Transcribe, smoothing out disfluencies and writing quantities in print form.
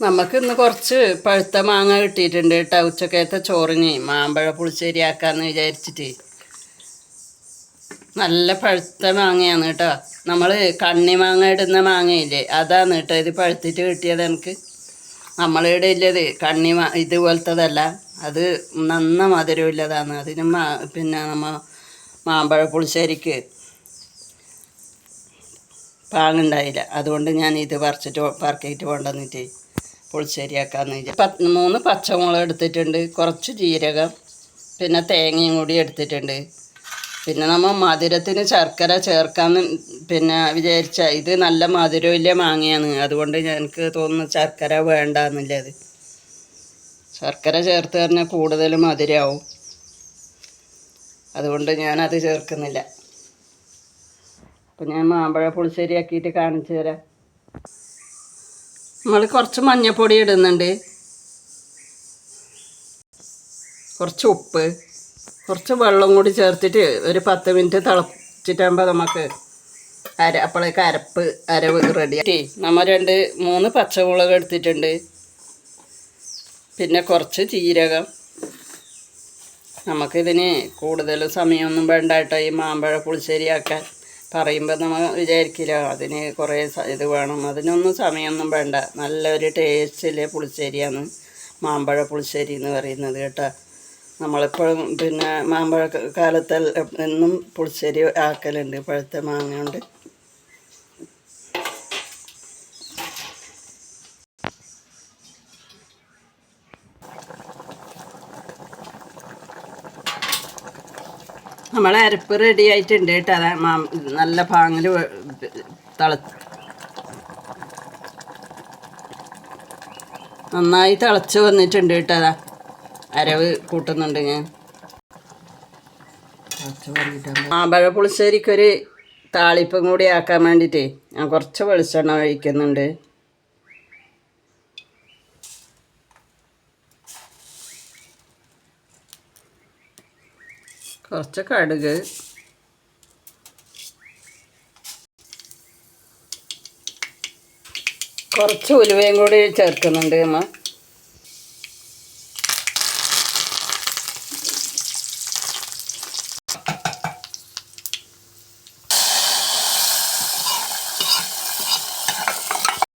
നമുക്ക് ഇന്ന് കുറച്ച് പഴുത്ത മാങ്ങ കിട്ടിയിട്ടുണ്ട് കേട്ടോ. ഉച്ചക്കത്തെ ചോറിന് മാമ്പഴ പുളിശ്ശേരി ആക്കാമെന്ന് വിചാരിച്ചിട്ട്. നല്ല പഴുത്ത മാങ്ങയാണ് കേട്ടോ. നമ്മൾ കണ്ണി മാങ്ങ ഇടുന്ന മാങ്ങയില്ലേ, അതാണ് കേട്ടോ. ഇത് പഴുത്തിട്ട് കിട്ടിയത് എനിക്ക്. നമ്മളിവിടെ ഇല്ലത് കണ്ണി ഇതുപോലത്തതല്ല, അത് നന്ന മധുരമില്ലതാണ്. അതിന് പിന്നെ മാമ്പഴ പുളിശ്ശേരിക്ക് പാങ്ങുണ്ടായില്ല. അതുകൊണ്ട് ഞാൻ ഇത് പറക്കിയിട്ട് കൊണ്ടുവന്നിട്ട് പുളിശ്ശേരിയാക്കാമെന്ന് വിചാരിച്ചു. 3 പച്ചമുളക് എടുത്തിട്ടുണ്ട്, കുറച്ച് ജീരകം, പിന്നെ തേങ്ങയും കൂടി എടുത്തിട്ടുണ്ട്. പിന്നെ നമ്മൾ മധുരത്തിന് ശർക്കര ചേർക്കാമെന്ന് പിന്നെ വിചാരിച്ച, ഇത് നല്ല മധുരമില്ല മാങ്ങയാണ്. അതുകൊണ്ട് എനിക്ക് തോന്നുന്നു ശർക്കര വേണ്ടെന്നുള്ളത്. ശർക്കര ചേർത്ത് പറഞ്ഞാൽ കൂടുതൽ മധുരമാവും. അതുകൊണ്ട് ഞാനത് ചേർക്കുന്നില്ല. അപ്പം ഞാൻ മാമ്പഴ പുളിശ്ശേരി ആക്കിയിട്ട് കാണിച്ചു തരാം. നമ്മൾ കുറച്ച് മഞ്ഞൾപ്പൊടി ഇടുന്നുണ്ട്, കുറച്ച് ഉപ്പ്, കുറച്ച് വെള്ളം കൂടി ചേർത്തിട്ട് ഒരു 10 മിനിറ്റ് തിളച്ചിട്ടാകുമ്പോൾ നമുക്ക് അപ്പോഴേക്ക് അരവ് റെഡി. നമ്മൾ 2-3 പച്ചമുളക് എടുത്തിട്ടുണ്ട്, പിന്നെ കുറച്ച് ജീരകം. നമുക്കിതിന് കൂടുതൽ സമയമൊന്നും വേണ്ട കേട്ടോ. ഈ മാമ്പഴ പുളിശ്ശേരി ആക്കാൻ പറയുമ്പോൾ നമ്മൾ വിചാരിക്കില്ല അതിന് കുറേ ഇത് വേണം. അതിനൊന്നും സമയമൊന്നും വേണ്ട. നല്ലൊരു ടേസ്റ്റിലെ പുളിശ്ശേരിയാണ് മാമ്പഴ പുളിശ്ശേരി എന്ന് പറയുന്നത് കേട്ടോ. നമ്മളിപ്പോഴും പിന്നെ മാമ്പഴ കാലത്ത് എന്നും പുളിശ്ശേരി ആക്കലുണ്ട് പഴുത്ത മാങ്ങ കൊണ്ട്. നമ്മളെ അരപ്പ് റെഡി ആയിട്ടുണ്ട് കേട്ടോ. അതാ നല്ല പാങ്ങിൽ നന്നായി തിളച്ച് വന്നിട്ടുണ്ട് കേട്ടോ. അതാ അരവ് കൂട്ടുന്നുണ്ട് ഞാൻ. മാമ്പഴ പുളിശ്ശേരിക്കൊരു താളിപ്പും കൂടി ആക്കാൻ വേണ്ടിയിട്ട് ഞാൻ കുറച്ച് വെളിച്ചെണ്ണ ഒഴിക്കുന്നുണ്ട്. കുറച്ച് കടുക്, കുറച്ച് ഉലുവയും കൂടി ചേർക്കുന്നുണ്ട് നമ്മൾ.